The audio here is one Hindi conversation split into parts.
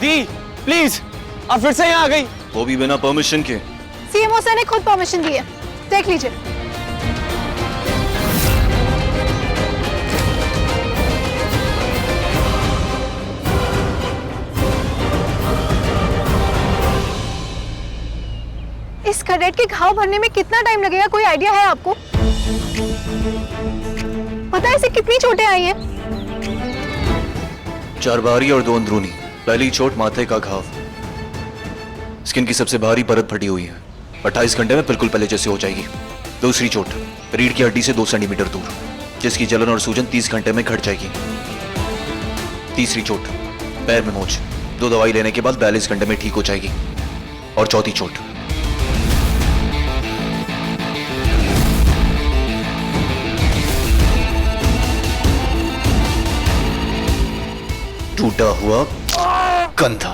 दी प्लीज, आप फिर से यहाँ आ गई। वो भी बिना परमिशन के। सीएमओ सर ने खुद परमिशन दी है, देख लीजिए। इस कैडेट के घाव भरने में कितना टाइम लगेगा, कोई आइडिया है आपको? पता है इसे कितनी चोटें आई हैं? 4 बाहरी और 2 अंदरूनी। पहली चोट माथे का घाव, स्किन की सबसे बाहरी परत फटी हुई है, 28 घंटे में बिल्कुल पहले जैसे हो जाएगी। दूसरी चोट रीढ़ की हड्डी से 2 सेंटीमीटर दूर, जिसकी जलन और सूजन 30 घंटे में घट जाएगी। तीसरी चोट पैर में मोच, 2 दवाई लेने के बाद 42 घंटे में ठीक हो जाएगी। और चौथी चोट टूटा हुआ कंधा।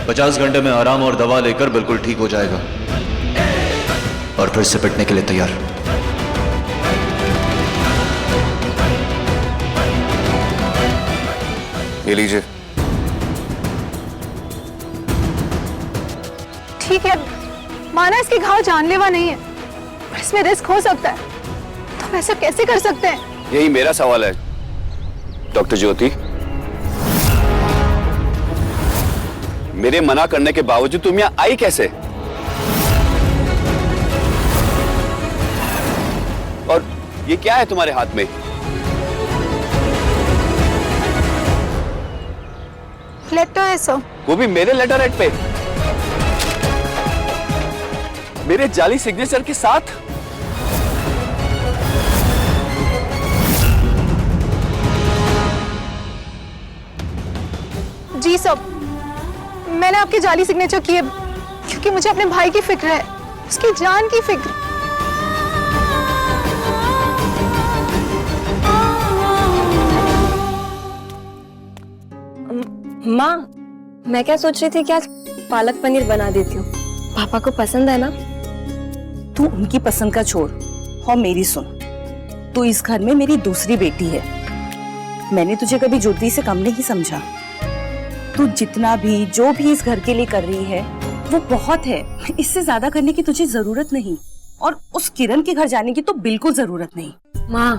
पचास घंटे में आराम और दवा लेकर बिल्कुल ठीक हो जाएगा और फिर से पिटने के लिए तैयार। ये लीजिए। ठीक है, माना इसके घाव जानलेवा नहीं है, इसमें रिस्क हो सकता है, तो ऐसा कैसे कर सकते हैं? यही मेरा सवाल है डॉक्टर ज्योति। मेरे मना करने के बावजूद तुम यहाँ आई कैसे? और ये क्या है तुम्हारे हाथ में? लेटर है सर। वो भी मेरे लेटर हेड पे, मेरे जाली सिग्नेचर के साथ। जी सर, मैंने आपके जाली सिग्नेचर किए क्योंकि मुझे अपने भाई की फिक्र है, उसकी जान की फिक्र। माँ, मैं क्या सोच रही थी कि आज पालक पनीर बना देती हूँ, पापा को पसंद है ना? तू उनकी पसंद का छोड़ और मेरी सुन। तू इस घर में मेरी दूसरी बेटी है, मैंने तुझे कभी ज्योति से कम नहीं समझा। तू जितना भी जो भी इस घर के लिए कर रही है वो बहुत है, इससे ज्यादा करने की तुझे जरूरत नहीं, और उस किरण के घर जाने की तो बिल्कुल जरूरत नहीं। माँ,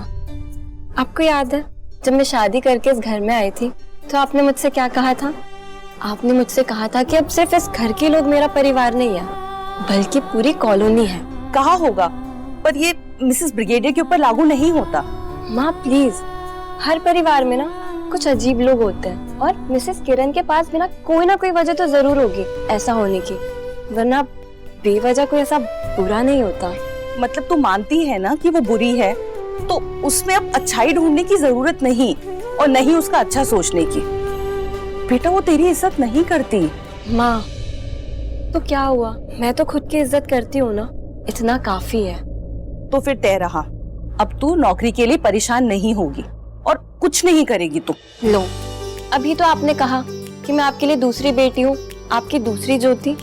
आपको याद है जब मैं शादी करके इस घर में आई थी तो आपने मुझसे क्या कहा था? आपने मुझसे कहा था कि अब सिर्फ इस घर के लोग मेरा परिवार नहीं है बल्कि पूरी कॉलोनी है। कहा होगा, पर ये मिसेस ब्रिगेडियर के ऊपर लागू नहीं होता। माँ प्लीज, हर परिवार में ना कुछ अजीब लोग होते हैं और मिसेस किरण के पास भी ना कोई वजह तो जरूर होगी ऐसा होने की, वरना बेवजह कोई ऐसा बुरा नहीं होता। मतलब तू मानती है ना कि वो बुरी है, तो उसमें अब अच्छाई ढूंढने की जरूरत नहीं और नहीं उसका अच्छा सोचने की। बेटा वो तेरी इज्जत नहीं करती। माँ तो क्या हुआ, मैं तो खुद की इज्जत करती हूँ ना, इतना काफी है। तो फिर तय रहा, अब तू नौकरी के लिए परेशान नहीं होगी और कुछ नहीं करेगी तू। लो, अभी तो आपने कहा कि मैं आपके लिए दूसरी बेटी हूँ, आपकी दूसरी ज्योति।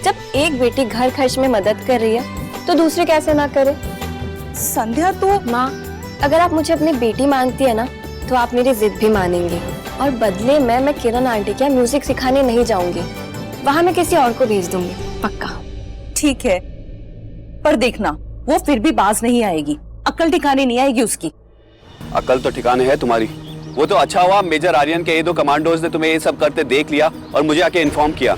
जब एक बेटी घर खर्च में मदद कर रही है तो दूसरी कैसे ना करे? संध्या तो माँ, अगर आप मुझे अपनी बेटी मानती है ना तो आप मेरी जिद भी मानेंगी, और बदले में मैं किरण आंटी के म्यूजिक सिखाने नहीं जाऊंगी, वहाँ मैं किसी और को भेज दूंगी, पक्का। ठीक है, पर देखना वो फिर भी बाज नहीं आएगी, अक्ल ठिकाने नहीं आएगी उसकी। अकल तो ठिकाने है तुम्हारी। वो तो अच्छा हुआ मेजर आर्यन के ये 2 कमांडोज ने तुम्हें ये सब करते देख लिया और मुझे आके इन्फॉर्म किया,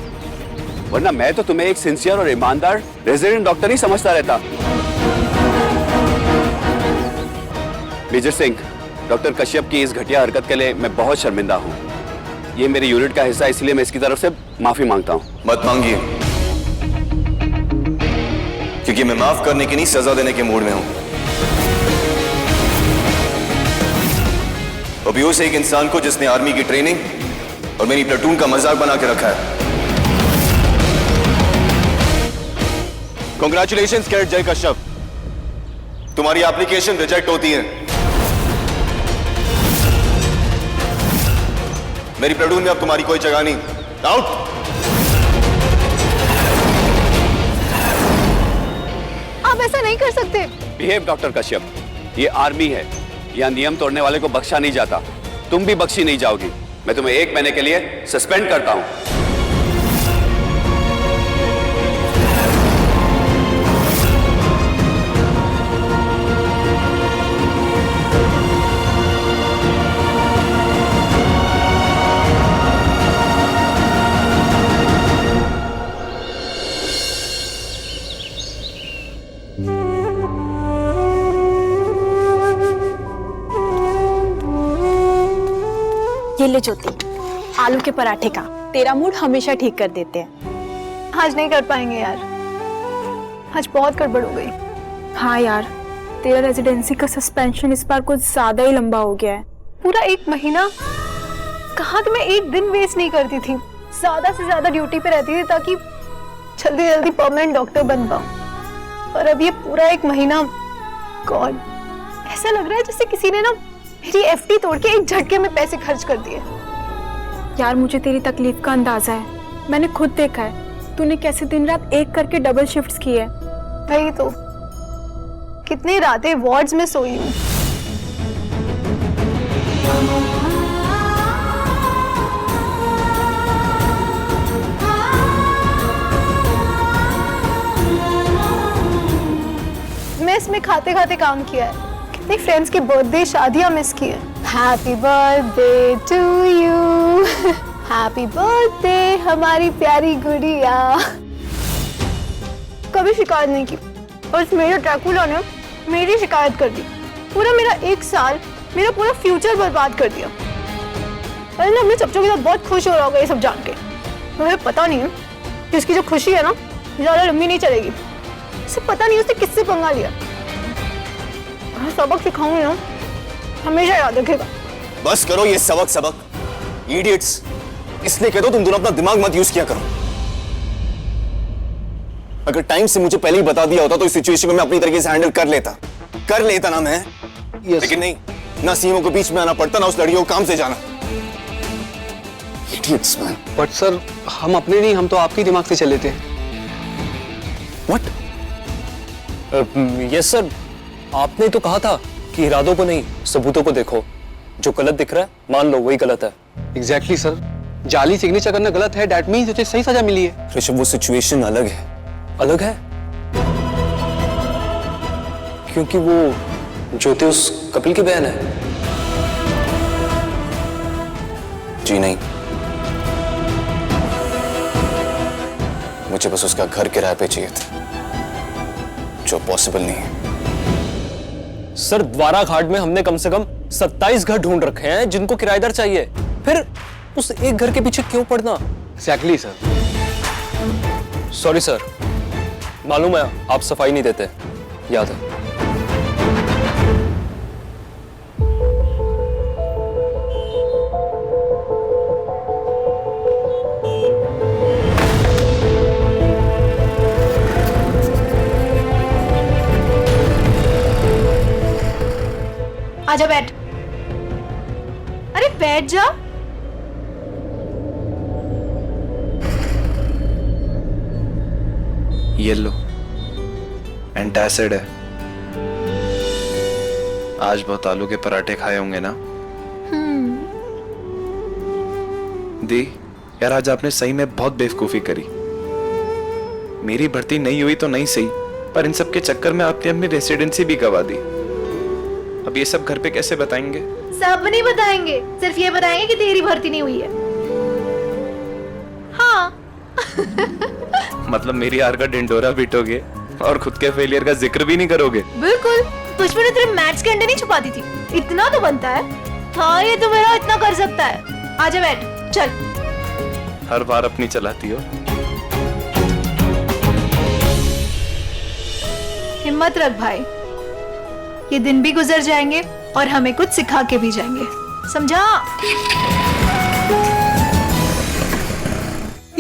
वरना मैं तो तुम्हें एक सिंसियर और ईमानदार रेजिडेंट डॉक्टर ही समझता रहता। मेजर सिंह, डॉक्टर कश्यप की इस घटिया हरकत के लिए मैं बहुत शर्मिंदा हूँ। ये मेरे यूनिट का हिस्सा, इसलिए मैं इसकी तरफ से माफी मांगता हूँ। मत मांगिए, क्योंकि मैं माफ करने की नहीं सजा देने के मूड में हूं। अब्यूज एक इंसान को जिसने आर्मी की ट्रेनिंग और मेरी प्लेटून का मजाक बना के रखा है। कांग्रेचुलेशंस कैडेट जय कश्यप, तुम्हारी एप्लीकेशन रिजेक्ट होती है। मेरी प्लेटून में अब तुम्हारी कोई जगह नहीं। आउट। आप ऐसा नहीं कर सकते। बिहेव डॉक्टर कश्यप, ये आर्मी है, यहाँ नियम तोड़ने वाले को बख्शा नहीं जाता। तुम भी बख्शी नहीं जाओगी। मैं तुम्हें 1 महीने के लिए सस्पेंड करता हूं। ये ले ज्योति, आलू के पराठे का। तेरा मूड हमेशा ठीक कर देते हैं। आज नहीं कर पाएंगे यार, आज बहुत गड़बड़ हो गई। हाँ यार, तेरा रेजिडेंसी का सस्पेंशन इस बार कुछ ज्यादा ही लंबा हो गया है। पूरा 1 महीना। कहाँ तो मैं एक दिन वेस्ट नहीं करती थी, ज्यादा से ज्यादा ड्यूटी पे रहती थी ताकि जल्दी जल्दी परमानेंट डॉक्टर बन पाऊं। और अब ये पूरा 1 महीना, गॉड, ऐसा लग रहा है जैसे किसी ने ना मेरी एफडी तोड़ के एक झटके में पैसे खर्च कर दिए। यार मुझे तेरी तकलीफ का अंदाजा है, मैंने खुद देखा है तूने कैसे दिन रात एक करके डबल शिफ्ट्स की है। वही तो, कितनी रातें वार्ड्स में सोई हूँ। मैं इसमें खाते खाते काम किया है, कितने फ्रेंड्स की बर्थडे शादियां मिस की है। Happy birthday to you, happy birthday हमारी प्यारी गुड़िया। कभी शिकायत नहीं की और उस मेरे ड्रैकुला ने मेरी शिकायत कर दी। पूरा मेरा 1 साल, मेरा पूरा फ्यूचर बर्बाद कर दिया। अरे ना, अपने बच्चों के साथ बहुत खुश हो रहा होगा ये सब जान के। मुझे पता नहीं है कि उसकी जो खुशी है ना, ज्यादा लंबी नहीं चलेगी। उसे पता नहीं उसने किससे पंगा लिया। सबक सिखाऊंगी ना, हमेशा याद रखेगा। बस करो ये सबक इडियट्स। इसलिए कह दो तुम दोनों अपना दिमाग मत यूज किया करो। अगर टाइम से मुझे पहले ही बता दिया होता तो इस सिचुएशन को मैं अपनी तरीके से हैंडल कर लेता ना मैं। लेकिन नहीं, ना सीमों के बीच में आना पड़ता, ना उस लड़कियों को काम से जाना। Idiots man. बट सर, हम अपने नहीं, हम तो आपके दिमाग से चले थे। व्हाट? यस सर, आपने तो कहा था कि इरादों को नहीं सबूतों को देखो। जो गलत दिख रहा है मान लो वही गलत है। एग्जैक्टली सर, जाली सिग्नेचर करना गलत है, दैट मींस उसे सही सजा मिली है। ऋषभ, वो सिचुएशन अलग है। अलग है क्योंकि वो ज्योति उस कपिल की बहन है। जी नहीं, मुझे बस उसका घर किराए पे चाहिए था, जो पॉसिबल नहीं है। सर, द्वारा घाट में हमने कम से कम 27 घर ढूंढ रखे हैं जिनको किराएदार चाहिए, फिर उस एक घर के पीछे क्यों पड़ना? Exactly sir. सॉरी सर, मालूम है आप सफाई नहीं देते, याद है। आजा बैठ। अरे बैठ जा। येलो एंटासिड है। आज बहुत आलू के पराठे खाए होंगे ना? दी यार, आज आपने सही में बहुत बेवकूफी करी। मेरी भर्ती नहीं हुई तो नहीं सही, पर इन सब के चक्कर में आपने अपनी रेसिडेंसी भी गवा दी। अब ये सब घर पे कैसे बताएंगे? सब नहीं बताएंगे, सिर्फ ये बताएंगे कि तेरी भर्ती नहीं हुई है। हाँ। मतलब मेरी हार का डिंडोरा पीटोगे और खुद के फेलियर का जिक्र भी नहीं करोगे? बिल्कुल, बचपन में तेरे मैथ्स के अंडे नहीं छुपाती थी, इतना तो बनता है। हाँ, ये तो मेरा इतना कर सकता है। आजा बैठ, चल। हर बार अपनी चलाती हो। हिम्मत रख भाई, ये दिन भी गुजर जाएंगे और हमें कुछ सिखा के भी जाएंगे, समझा?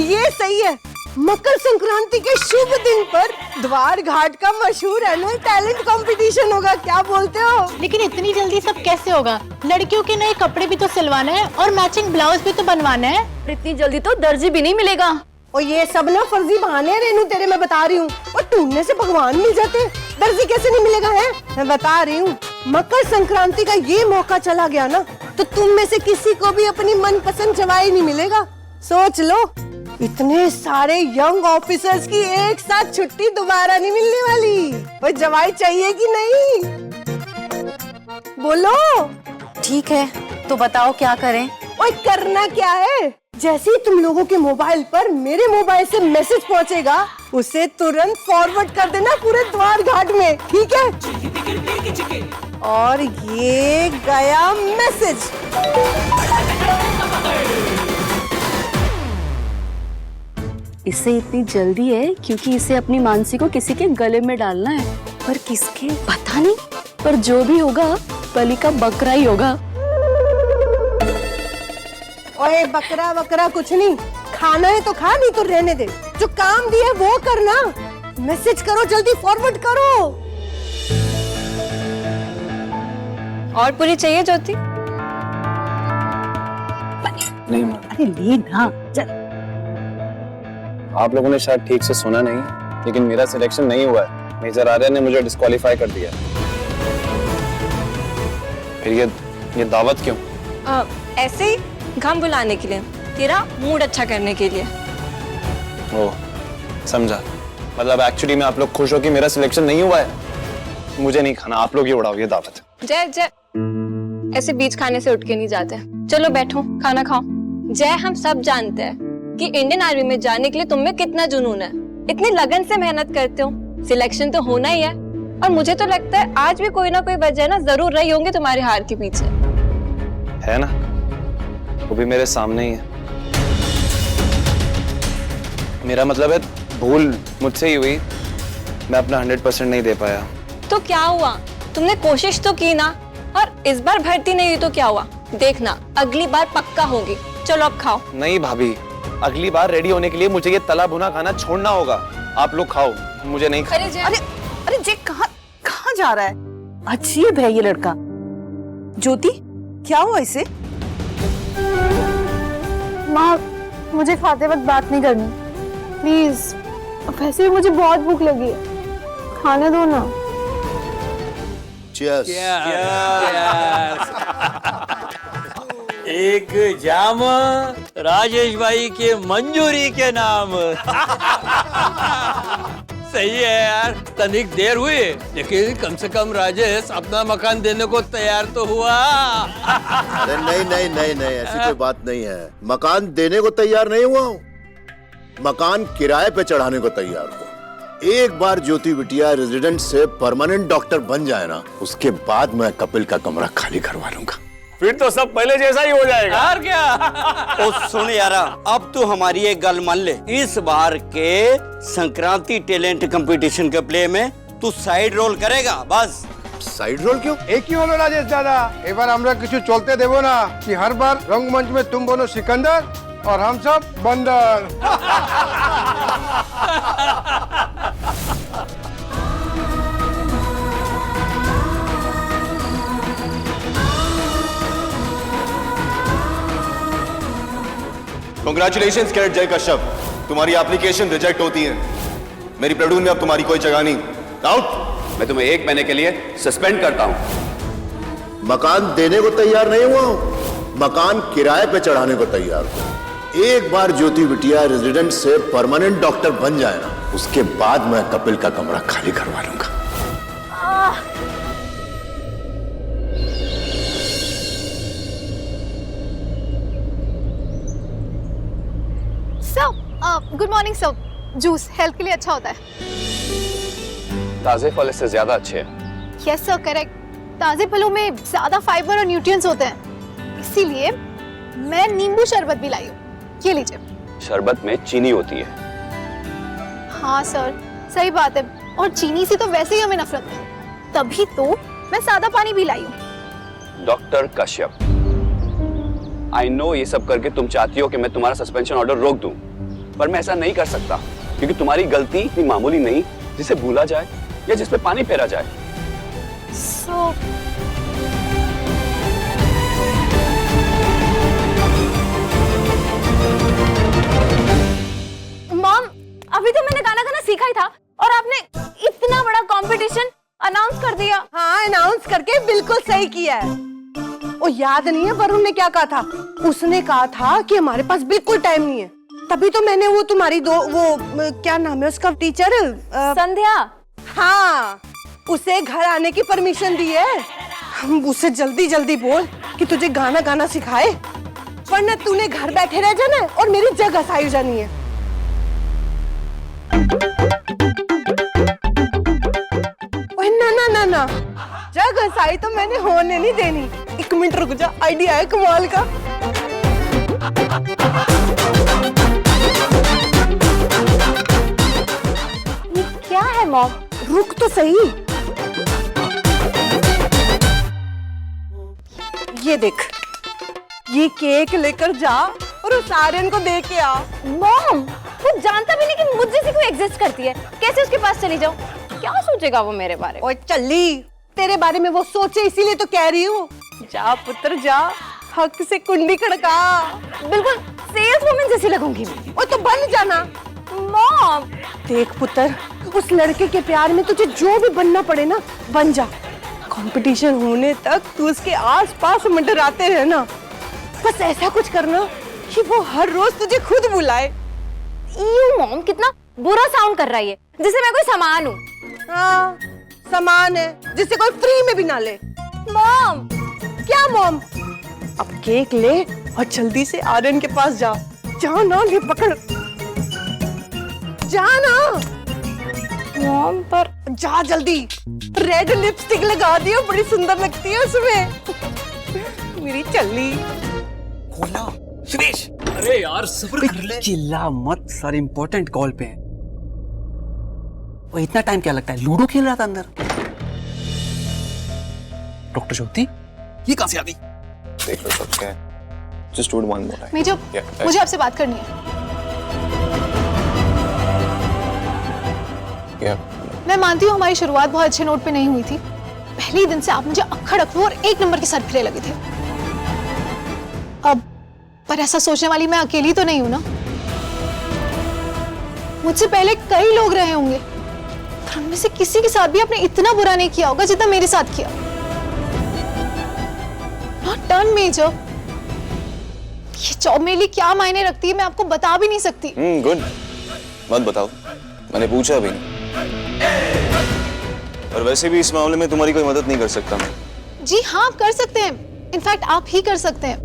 ये सही है। मकर संक्रांति के शुभ दिन पर द्वार घाट का मशहूर एनुअल टैलेंट कंपटीशन होगा, क्या बोलते हो? लेकिन इतनी जल्दी सब कैसे होगा? लड़कियों के नए कपड़े भी तो सिलवाना है और मैचिंग ब्लाउज भी तो बनवाना है। इतनी जल्दी तो दर्जी भी नहीं मिलेगा। और ये सब ना फर्जी बहाने हैं रेनू, तेरे मैं बता रही हूँ। और ढूंढने से भगवान मिल जाते, दर्जी कैसे नहीं मिलेगा है? मैं बता रही हूँ, मकर संक्रांति का ये मौका चला गया ना, तो तुम में से किसी को भी अपनी मनपसंद जवाई नहीं मिलेगा। सोच लो, इतने सारे यंग ऑफिसर्स की एक साथ छुट्टी दोबारा नहीं मिलने वाली। वो जवाई चाहिए कि नहीं? बोलो। ठीक है, तो बताओ क्या करें? ओए करना क्या है? जैसे ही तुम लोगों के मोबाइल पर मेरे मोबाइल से मैसेज पहुंचेगा, उसे तुरंत फॉरवर्ड कर देना पूरे द्वार घाट में, ठीक है? और ये गया मैसेज। इसे इतनी जल्दी है क्योंकि इसे अपनी मानसी को किसी के गले में डालना है, पर किसके पता नहीं, पर जो भी होगा बलि का बकरा ही होगा। ओए बकरा वकरा कुछ नहीं, खाना है तो खा, नहीं तो रहने दे। जो काम दिया वो करना। मैसेज करो, जल्दी फॉरवर्ड करो। और पूरी चाहिए ज्योति? नहीं, अरे ले ना, चल। आप लोगों ने शायद ठीक से सुना नहीं, लेकिन मेरा सिलेक्शन नहीं हुआ है। मेजर आर्यन ने मुझे डिस्क्वालीफाई कर दिया। फिर ये दावत क्यों? ऐसे ही घम बुलाने के लिए, तेरा मूड अच्छा करने के लिए। ओ, समझा। मतलब एक्चुअली में आप लोग खुश हो कि मेरा सिलेक्शन नहीं हुआ है। मुझे नहीं खाना, आप लोग ही उड़ाओ ये दावत। जय जय, ऐसे बीच खाने से उठ के नहीं जाते। चलो बैठो, खाना खाओ। जय, हम सब जानते हैं कि इंडियन आर्मी में जाने के लिए तुम में कितना जुनून है। इतनी लगन से मेहनत करते हो, सिलेक्शन तो होना ही है। और मुझे तो लगता है आज भी कोई ना कोई वजह ना जरूर रही होंगी तुम्हारी हार के पीछे। है ना, वो भी मेरे सामने ही है। मेरा मतलब है भूल मुझसे ही हुई, मैं अपना 100% नहीं दे पाया। तो क्या हुआ, तुमने कोशिश तो की ना। और इस बार भर्ती नहीं हुई तो क्या हुआ, देखना अगली बार पक्का होगी। चलो अब खाओ। नहीं भाभी, अगली बार रेडी होने के लिए मुझे ये तला भुना खाना छोड़ना होगा। आप लोग खाओ, मुझे नहीं खाना। अरे जय, कहाँ जा रहा है? अजीब है ये लड़का। ज्योति, क्या हुआ इसे? माँ, मुझे खाते वक्त बात नहीं करनी प्लीज। वैसे भी मुझे बहुत भूख लगी है, खाने दो ना। Cheers. एक जाम राजेश भाई के मंजूरी के नाम। सही है यार, तनिक देर हुई लेकिन कम से कम राजेश अपना मकान देने को तैयार तो हुआ। नहीं, ऐसी कोई बात नहीं है। मकान देने को तैयार नहीं हुआ हूँ, मकान किराए पे चढ़ाने को तैयार हूँ। एक बार ज्योति बिटिया रेजिडेंट से परमानेंट डॉक्टर बन जाए ना, उसके बाद मैं कपिल का कमरा खाली करवा लूंगा। फिर तो सब पहले जैसा ही हो जाएगा। और क्या? ओ सुन यारा, अब तू हमारी एक गल मान ले। इस बार के संक्रांति टैलेंट कंपटीशन के प्ले में तू साइड रोल करेगा बस। साइड रोल क्यों? एक ही होलो राजेश दादा, एक बार हमरा किछु चलते देवो ना कि हर बार रंगमंच में तुम बनो सिकंदर और हम सब बंदर। Congratulations कैडेट जय कश्यप, तुम्हारी एप्लीकेशन रिजेक्ट होती है। मेरी प्लेटून में अब तुम्हारी कोई जगह नहीं। आउट। मैं तुम्हें 1 महीने के लिए सस्पेंड करता हूँ। मकान देने को तैयार नहीं हुआ हूँ, मकान किराए पे चढ़ाने को तैयार हूँ। एक बार ज्योति बिटिया रेजिडेंट से परमानेंट डॉक्टर बन जाए ना, उसके बाद मैं कपिल का कमरा खाली करवा लूंगा। Good morning sir. Juice health के लिए अच्छा होता है। ताजे फल इससे ज्यादा अच्छे हैं। Yes sir, correct. ताजे फलों में ज्यादा फाइबर और न्यूट्रिएंट्स होते हैं, इसीलिए मैं नींबू शरबत भी लाई हूँ। ये लीजिए। शरबत में चीनी होती है। हाँ सर, सही बात है। और चीनी से तो वैसे ही हमें नफरत है, तभी तो मैं सादा पानी भी लाई हूँ। डॉक्टर कश्यप, आई नो ये सब करके तुम चाहती हो कि मैं तुम्हारा सस्पेंशन ऑर्डर रोक दूं, पर मैं ऐसा नहीं कर सकता क्योंकि तुम्हारी गलती इतनी मामूली नहीं जिसे भूला जाए या जिस पे पानी फेरा जाए। मॉम, अभी तो मैंने गाना गाना सीखा ही था और आपने इतना बड़ा कंपटीशन अनाउंस कर दिया। हाँ, अनाउंस करके बिल्कुल सही किया है। वो याद नहीं है वरुण ने क्या कहा था? उसने कहा था कि हमारे पास बिल्कुल टाइम नहीं है। तभी तो मैंने वो तुम्हारी क्या नाम है उसका, टीचर संध्या। हाँ, उसे घर आने की परमिशन दी है। उसे जल्दी जल्दी बोल कि तुझे गाना गाना सिखाए, वरना तूने घर बैठे रह जाना है और मेरी जगह साई जानी है। ना ना ना ना, जगह साई तो मैंने होने नहीं देनी। एक मिनट रुक जा, आइडिया है कमाल का। ये क्या है मॉम? रुक तो सही। ये देख, ये केक लेकर जा और उस आर्यन को दे के आ। मॉम, वो जानता भी नहीं कि मुझ जैसी कोई एग्जिस्ट करती है, कैसे उसके पास चली जाऊं? क्या सोचेगा वो मेरे बारे में? ओए चली, तेरे बारे में वो सोचे इसीलिए तो कह रही हूँ। जा पुत्र जा, हक से कुंडी खड़का। बिल्कुल सेल्स वुमन जैसी लगूंगी मैं। और तो बन जाना। मॉम देख पुत्र, उस लड़के के प्यार में तुझे जो भी बनना पड़े ना, बन जा। कंपटीशन होने तक तू उसके आसपास मंडराते रहना। बस ऐसा कुछ करना कि वो हर रोज तुझे खुद बुलाए। यू मॉम, कितना बुरा साउंड कर रही है, जैसे मैं कोई सामान हूँ। हाँ, सामान है जिसे कोई फ्री में भी ना ले। मॉम। क्या मॉम? अब केक ले और जल्दी से आर्यन के पास जा। जा ना, ये पकड़, जा ना। मॉम पर जा जल्दी। रेड लिपस्टिक लगा दियो, बड़ी सुंदर लगती है उसमें। मेरी चल्ली। खोला सुरेश। अरे यार सब्र कर ले। चिल्ला मत सर, इंपॉर्टेंट कॉल पे है। वो इतना टाइम क्या लगता है, लूडो खेल रहा था अंदर। डॉक्टर ज्योति, ये कहां से आ गई? देख लो सब क्या है। Just do it one more time. मुझे आपसे बात करनी है। मैं मानती हूँ हमारी शुरुआत बहुत अच्छे नोट पे नहीं हुई थी। पहले ही दिन से आप मुझे अक्खड़ अक्खड़ और एक नंबर के सरफिरे लगे थे। अब पर ऐसा सोचने वाली मैं अकेली तो नहीं हूं ना। मुझसे पहले कई लोग रहे होंगे, पर उनमें से किसी के साथ भी आपने इतना बुरा नहीं किया होगा जितना मेरे साथ किया। Not done, major. ये जॉब मेरे लिए क्या मायने रखती है मैं आपको बता भी नहीं सकती। गुड, मत बताओ, मैंने पूछा भी नहीं। और वैसे भी इस मामले में तुम्हारी कोई मदद नहीं कर सकता मैं। जी हाँ, आप कर सकते हैं। इनफैक्ट आप ही कर सकते हैं।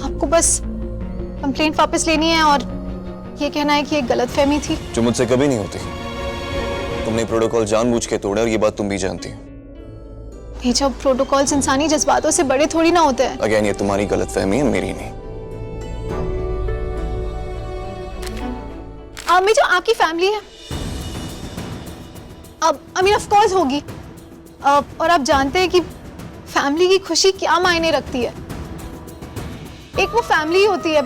आपको बस कंप्लेंट वापस लेनी है और ये कहना है कि एक गलतफहमी थी जो मुझसे कभी नहीं होती। तुमने प्रोटोकॉल जानबूझ के तोड़ा और ये बात तुम भी जानती हो। ये जब प्रोटोकॉल्स इंसानी जज्बातों से बड़े थोड़ी ना होते हैं। अगेन, ये तुम्हारी गलतफहमी है, मेरी नहीं। में जो आपकी फैमिली है, अब आई मीन ऑफ कोर्स होगी। और आप जानते हैं कि फैमिली की खुशी क्या मायने रखती है। एक वो फैमिली होती है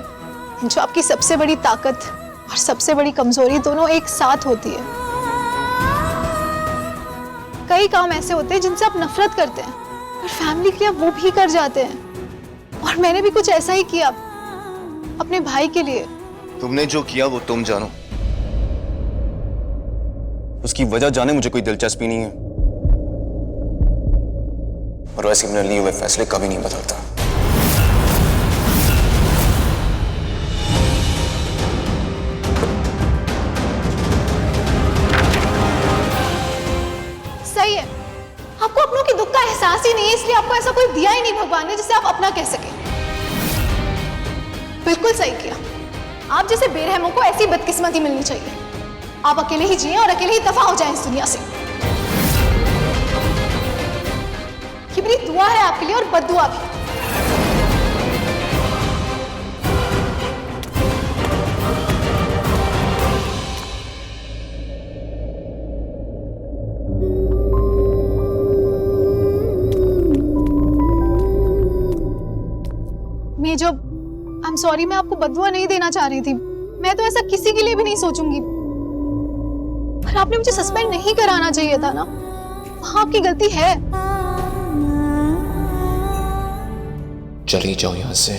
जो आपकी सबसे बड़ी ताकत और सबसे बड़ी कमजोरी दोनों एक साथ होती है। कई काम ऐसे होते हैं जिनसे आप नफरत करते हैं, पर फैमिली के लिए आप वो भी कर जाते हैं। और मैंने भी कुछ ऐसा ही किया अपने भाई के लिए। तुमने जो किया वो तुम जानो, उसकी वजह जाने मुझे कोई दिलचस्पी नहीं है। और वैसे मैंने लिए हुए फैसले कभी नहीं बदलता। सही है, आपको अपनों के दुख का एहसास ही नहीं है, इसलिए आपको ऐसा कोई दिया ही नहीं भगवान ने जिसे आप अपना कह सके। बिल्कुल सही किया। आप जैसे बेरहमों को ऐसी बदकिस्मती मिलनी चाहिए। आप अकेले ही जिए और अकेले ही दफा हो जाएं इस दुनिया से। ये मेरी दुआ है आपके लिए और बद्दुआ भी। मैं जो आई एम सॉरी, मैं आपको बद्दुआ नहीं देना चाह रही थी। मैं तो ऐसा किसी के लिए भी नहीं सोचूंगी, पर आपने मुझे सस्पेंड नहीं कराना चाहिए था ना। वहां आपकी गलती है। चली जाओ यहां से।